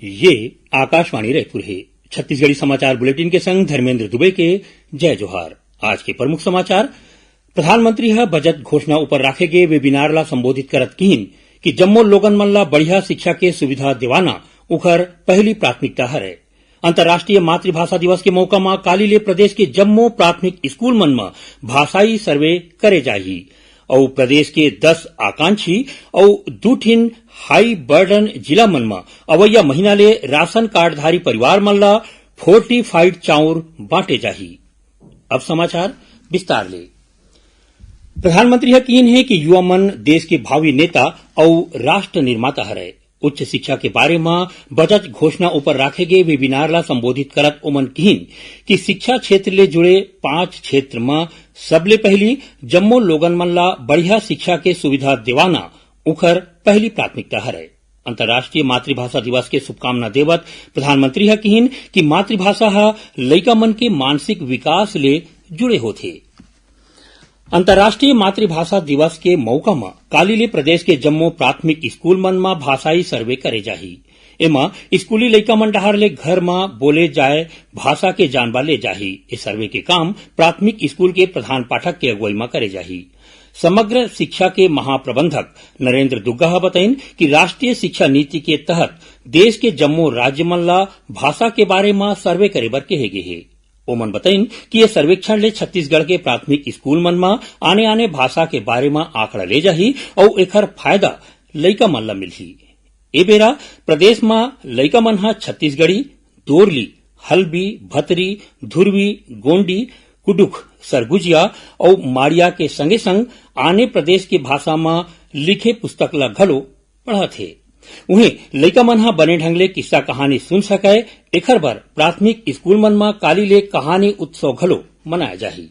ये आकाशवाणी रायपुर है। छत्तीसगढ़ी समाचार बुलेटिन के संग धर्मेंद्र दुबे के जय जोहार। आज के प्रमुख समाचार। प्रधानमंत्री ह बजट घोषणा ऊपर राखे गए वेबिनार ला संबोधित करत कीन कि जम्मो लोगन मन ला बढ़िया शिक्षा के सुविधा दिवाना उखर पहली प्राथमिकता हरे। अंतर्राष्ट्रीय मातृभाषा दिवस के मौका में काली ले प्रदेश के जम्मो प्राथमिक स्कूल मन में भाषाई सर्वे करे जाही और प्रदेश के 10 आकांक्षी और 2 हाई बर्डन जिला मन में अवैया महीना ले राशन कार्डधारी परिवार मन ला फोर्टिफाइड चाउर बांटे जाही। अब समाचार विस्तार ले। प्रधानमंत्री कीन है कि युवा मन देश के भावी नेता और राष्ट्र निर्माता हरे। उच्च शिक्षा के बारे में बजट घोषणा ऊपर राखे गए वेबिनार ला संबोधित करत ओमन कीन कि शिक्षा क्षेत्र ले जुड़े 5 क्षेत्र में सबले पहली जम्मो लोगन मन ला बढ़िया शिक्षा के सुविधा दिवाना उखर पहली प्राथमिकता हरे। अंतर्राष्ट्रीय मातृभाषा दिवस के शुभकामना देवत प्रधानमंत्री कीन कि मातृभाषा लइका मन के मानसिक विकास ले जुड़े होथे। अंतर्राष्ट्रीय मातृभाषा दिवस के मौका में काली ले प्रदेश के जम्मो प्राथमिक स्कूल मन में भाषाई सर्वे करे जाही। एमा स्कूली लइका मन डहार ले घर में बोले जाए भाषा के जानबा ले जाही। इस सर्वे के काम प्राथमिक स्कूल के प्रधान पाठक के अगुवाई में करे जाही। समग्र शिक्षा के महाप्रबंधक नरेंद्र दुग्गा बताइन कि राष्ट्रीय शिक्षा नीति के तहत देश के जम्मो राज्य मन ला भाषा के बारे में सर्वे करे बर कहे गे हे। ओमन बताइन कि यह सर्वेक्षण ले छत्तीसगढ़ के प्राथमिक स्कूल मन में आने आने भाषा के बारे में आंकड़ा ले जाही और एकर फायदा लइका मन ला मिलही। ए बेरा प्रदेश में लइका मन हा छत्तीसगढ़ी, दोरली, हल्बी, भतरी, धुरवी, गोंडी, कुडुख, सरगुजिया और माड़िया के संगे संग आने प्रदेश के भाषा में लिखे पुस्तक ला घलो पढ़त हे। उन्हें लइका मन हा बने ढंग ले किस्सा कहानी सुन सके एखर बर प्राथमिक स्कूल मन में काली ले कहानी उत्सव घलो मनाया जाही।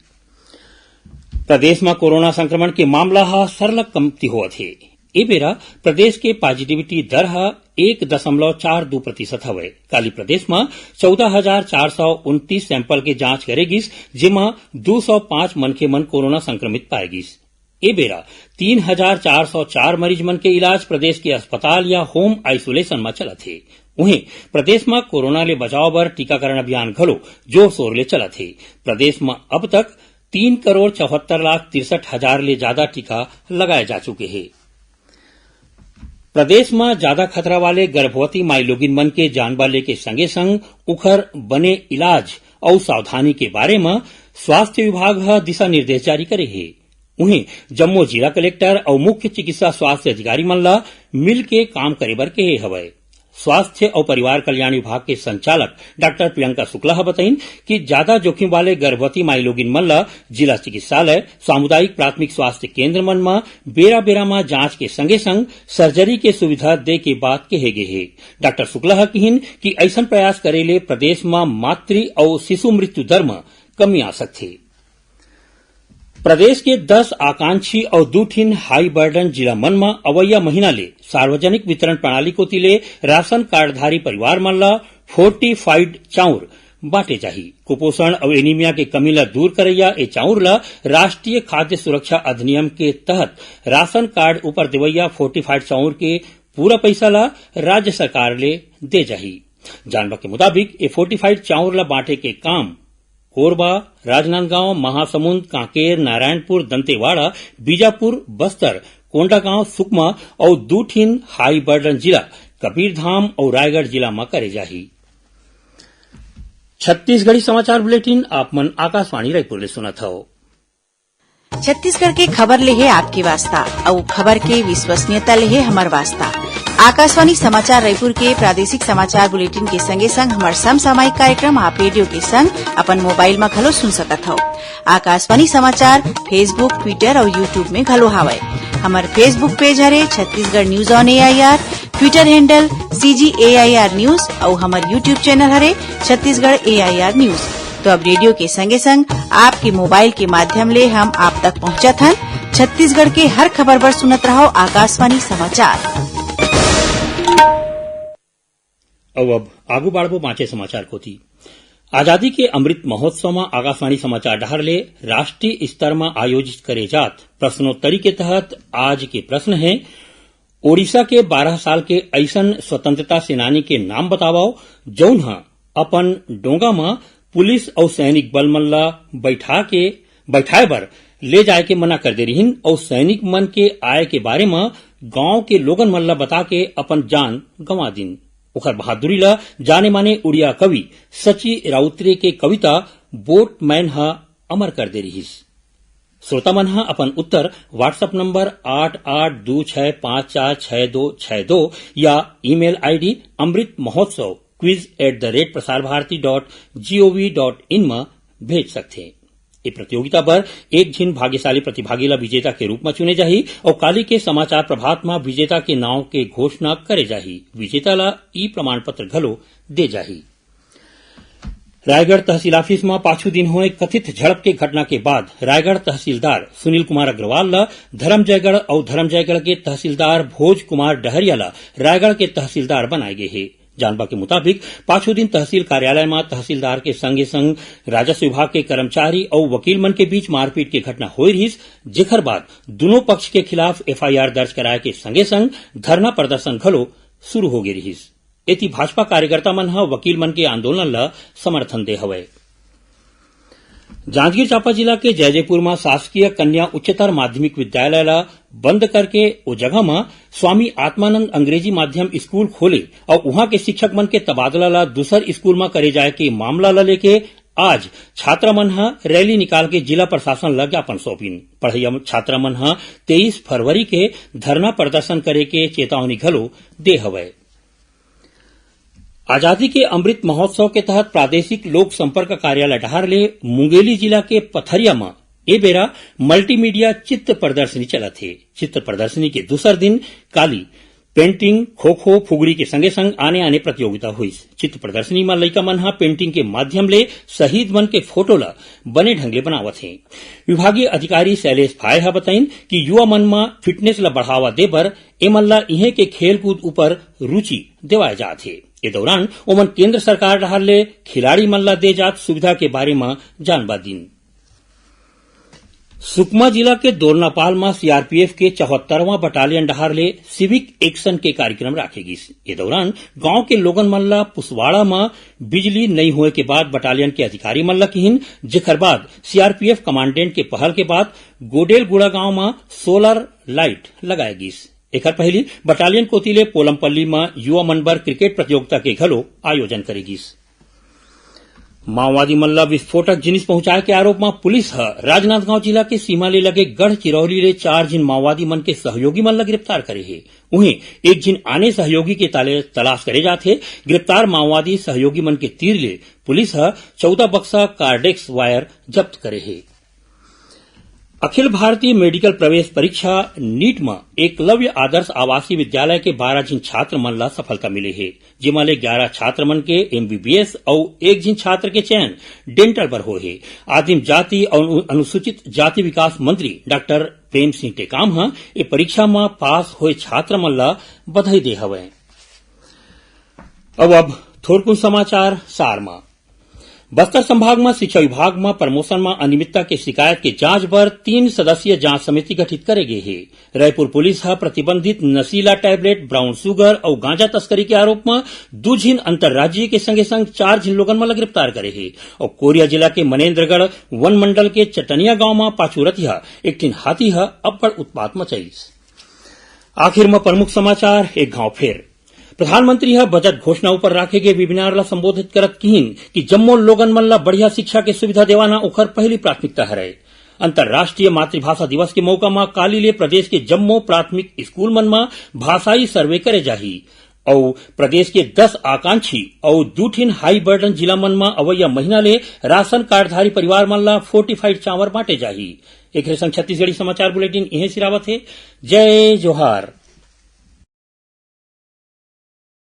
प्रदेश में कोरोना संक्रमण के मामला हा सरलग कमती होवत हे। ए बेरा प्रदेश के पॉजिटिविटी दर 1.42% हवे। काली प्रदेश में 14,429 सैंपल के जांच करे गिस, जेमा 205 मनखे मन कोरोना संक्रमित पाए गिस। ए बेरा 3,404 मरीज मन के इलाज प्रदेश के अस्पताल या होम आइसोलेशन में चलत हे। वहीं प्रदेश में कोरोना ले बचाव बर टीकाकरण अभियान घलो जोर शोर ले चलत हे। प्रदेश में अब तक 3,74,63,000 ले ज्यादा टीका लगाए जा चुके हैं। प्रदेश में ज्यादा खतरा वाले गर्भवती माई लोगिन मन के जानबा ले के संगे संग उखर बने इलाज और सावधानी के बारे में स्वास्थ्य विभाग दिशा निर्देश जारी करे है। उन्हें जम्मो जिला कलेक्टर और मुख्य चिकित्सा स्वास्थ्य अधिकारी मन ला मिल के काम करे बर कहे हवे। स्वास्थ्य और परिवार कल्याण विभाग के संचालक डॉक्टर प्रियंका शुक्ला बताइन कि ज्यादा जोखिम वाले गर्भवती माई लोगिन मन ला जिला चिकित्सालय, सामुदायिक प्राथमिक स्वास्थ्य केंद्र मन में बेरा बेरा में जांच के संगे संग सर्जरी के सुविधा दे के बात कहे गे हे। डॉक्टर शुक्ला कहिन कि ऐसा प्रयास करे ले प्रदेश में मातृ और शिशु मृत्यु दर में कमी आ सकथे। प्रदेश के 10 आकांक्षी और 2 हाई बर्डन जिला मन में अवैया महीना ले सार्वजनिक वितरण प्रणाली को तिले राशन कार्डधारी परिवार मन ला फोर्टिफाइड चाउर बांटे जाही। कुपोषण और एनीमिया के कमी ला दूर करैया ए चाउर ला राष्ट्रीय खाद्य सुरक्षा अधिनियम के तहत राशन कार्ड ऊपर देवैया फोर्टिफाइड चाउर के पूरा पैसा ला राज्य सरकार ले दे जाही। जानबा के मुताबिक ए फोर्टिफाइड चाउर ला बांटे के काम कोरबा, राजनांदगांव, महासमुंद, कांकेर, नारायणपुर, दंतेवाड़ा, बीजापुर, बस्तर, कोंडागांव, सुकमा और 2 हाई बर्डन जिला कबीरधाम और रायगढ़ जिला में करे जाही। छत्तीसगढ़ी समाचार बुलेटिन आप मन आकाशवाणी रायपुर ले सुनत हव। छत्तीसगढ़ के खबर ले है आपके वास्ता और खबर के विश्वसनीयता ले है हमार वास्ता। आकाशवाणी समाचार रायपुर के प्रादेशिक समाचार बुलेटिन के संगे संग हमार समसामयिक कार्यक्रम आप रेडियो के संग अपन मोबाइल में घलो सुन सकत हो। आकाशवाणी समाचार फेसबुक, ट्विटर और यूट्यूब में घलो हावय। हमार फेसबुक पेज हरे Chhattisgarh news on AIR, Twitter handle CGAIR news और हमार यूट्यूब चैनल हरे छत्तीसगढ़ AIR न्यूज। तो अब रेडियो के संगे संग आपके मोबाइल के माध्यम ले हम आप तक पहुंचत हन। छत्तीसगढ़ के हर खबर पर सुनत रहो आकाशवाणी समाचार। अब आगू बाढ़बो बाँचे समाचार कोती। आजादी के अमृत महोत्सव में आकाशवाणी समाचार डहर ले राष्ट्रीय स्तर में आयोजित करे जात प्रश्नोत्तरी के तहत आज के प्रश्न है ओडिशा के 12 साल के ऐसन स्वतंत्रता सेनानी के नाम बतावाओ जौन ह अपन डोंगा में पुलिस और सैनिक बल मन ला बैठाए बर ले जाए के मना कर दे रहीन और सैनिक मन के आय के बारे में गांव के लोगन मन ला बता के अपन जान गंवा दिन। ओखर बहादुरी ला जाने माने उड़िया कवि सची राउतरे के कविता बोटमैन ह अमर कर दे रहीस। श्रोता मन ह अपन उत्तर व्हाट्सएप नंबर 8826546262 या ईमेल आईडी amritmahotsav@prasarbharati.gov.in में भेज सकथे। ये प्रतियोगिता पर एक झिन भाग्यशाली प्रतिभागी ला विजेता के रूप में चुने जाही और काली के समाचार प्रभात में विजेता के नाव के घोषणा करे जाही। विजेता ला ई प्रमाण पत्र घलो दे जाही। रायगढ़ तहसील ऑफिस में पाछू दिन हुए कथित झड़प के घटना के बाद रायगढ़ तहसीलदार सुनील कुमार अग्रवाल ला धर्मजयगढ़ और धर्मजयगढ़ के तहसीलदार भोज कुमार डहरिया ला रायगढ़ के तहसीलदार बनाए गए हैं। जानबा के मुताबिक पाछू दिन तहसील कार्यालय में तहसीलदार के संगे संग राजस्व विभाग के कर्मचारी और वकील मन के बीच मारपीट की घटना हो रही, जेकर बाद दोनों पक्ष के खिलाफ एफआईआर दर्ज कराए के संगे संग धरना प्रदर्शन घलो शुरू हो गई रही। एती भाजपा कार्यकर्ता मन ह वकील मन के आंदोलन ला समर्थन दे हवे। जांजगीर चांपा जिला के जयजयपुर में शासकीय कन्या उच्चतर माध्यमिक विद्यालय ला बंद करके ओ जगह में स्वामी आत्मानंद अंग्रेजी माध्यम स्कूल खोले और वहां के शिक्षक मन के तबादला ला दूसर स्कूल में करे जाए के मामला ला लेके आज छात्रा मन ह रैली निकाल के जिला प्रशासन ला ज्ञापन सौंपिन। पढ़इया छात्रा मन ह 23 फरवरी के धरना प्रदर्शन करे के चेतावनी घलो दे हवे। आजादी के अमृत महोत्सव के तहत प्रादेशिक लोक संपर्क कार्यालय डहारले मुंगेली जिला के पथरिया में ए बेरा मल्टीमीडिया चित्र प्रदर्शनी चलत है। चित्र प्रदर्शनी के दूसर दिन काली पेंटिंग, खो खो, फुगड़ी के संगे संग आने प्रतियोगिता हुई। चित्र प्रदर्शनी में लइका मन ह पेंटिंग के माध्यम ले शहीद मन के फोटो ला बने ढंगले बनावत हैं। विभागीय अधिकारी शैलेश फाय ह बताइन कि युवा मन में फिटनेस ला बढ़ावा दे बर एमन ला इहे के खेलकूद ऊपर रुचि देवाए जात है। ए दौरान ओमन केंद्र सरकार डहार ले खिलाड़ी मन ला दे जात सुविधा के बारे में जानबा दिन। सुकमा जिला के दोरनापाल में सीआरपीएफ के 74वां बटालियन डहार ले सिविक एक्शन के कार्यक्रम राखेगी। ए दौरान गांव के लोगन मन ला पुसवाड़ा में बिजली नहीं होए के बाद बटालियन के अधिकारी मन ला किहिन, जेकर बाद सीआरपीएफ कमांडेंट के पहल के बाद गोडेलगुड़ा गांव में सोलर लाइट लगाएगी। एकर पहली बटालियन कोतिले पोलमपल्ली में युवा मन बर क्रिकेट प्रतियोगिता के घलो आयोजन करेगी। माओवादी मन ला विस्फोटक जिनिस पहुंचाए के आरोप में पुलिस ह राजनांदगांव जिला के सीमा ले लगे गढ़ चिरौली ले 4 जिन माओवादी मन के सहयोगी मन ला गिरफ्तार करे है। उन्हें एक जिन आने सहयोगी के तलाश करे जाथे। गिरफ्तार माओवादी सहयोगी मन के तीर ले पुलिस ह 14 बक्सा कार्डेक्स वायर जब्त करे है। अखिल भारतीय मेडिकल प्रवेश परीक्षा नीट में एकलव्य आदर्श आवासीय विद्यालय के 12 जिन छात्र मन ला सफलता मिले है, जिमा ले 11 छात्र मन के एमबीबीएस और एक जिन छात्र के चयन डेंटल पर हो है। आदिम जाति और अनुसूचित जाति विकास मंत्री डॉक्टर प्रेम सिंह टेकाम ह ए परीक्षा में पास हुए छात्र मन ला बधाई दे हवे। अब थोड़कुन समाचार सार में। बस्तर संभाग में शिक्षा विभाग में प्रमोशन में अनियमितता के शिकायत के जांच बर 3 सदस्यीय जांच समिति गठित करे गए है। रायपुर पुलिस हा प्रतिबंधित नशीला टैबलेट, ब्राउन शुगर और गांजा तस्करी के आरोप में 2 जिन अंतर्राज्यीय के संगे संग 4 जिन लोगन में गिरफ्तार करे है। और कोरिया जिला के मनेन्द्रगढ़ वन मंडल के चटनिया गांव में पाचूरतिया एक ठिन हाथी हा अब्बड़ उत्पात मचाई। आखिर में प्रमुख समाचार एक घाव फेर। प्रधानमंत्री ह बजट घोषणा ऊपर राखे गए वेबिनार ला संबोधित करत किहिन कि जम्मो लोगन मन ला बढ़िया शिक्षा के सुविधा देवाना ओखर पहली प्राथमिकता हरे। अंतर्राष्ट्रीय मातृभाषा दिवस के मौका में काली ले प्रदेश के जम्मो प्राथमिक स्कूल मन में भाषाई सर्वे करे जाही और प्रदेश के 10 आकांक्षी और 2 ठिन हाई बर्डन जिला मन में अवैया महीना ले राशन कार्डधारी परिवार मन ला फोर्टिफाइड चावल बांटे जाही। एक संग छत्तीसगढ़ी समाचार बुलेटिन इहे सिरावत है। जय जोहार।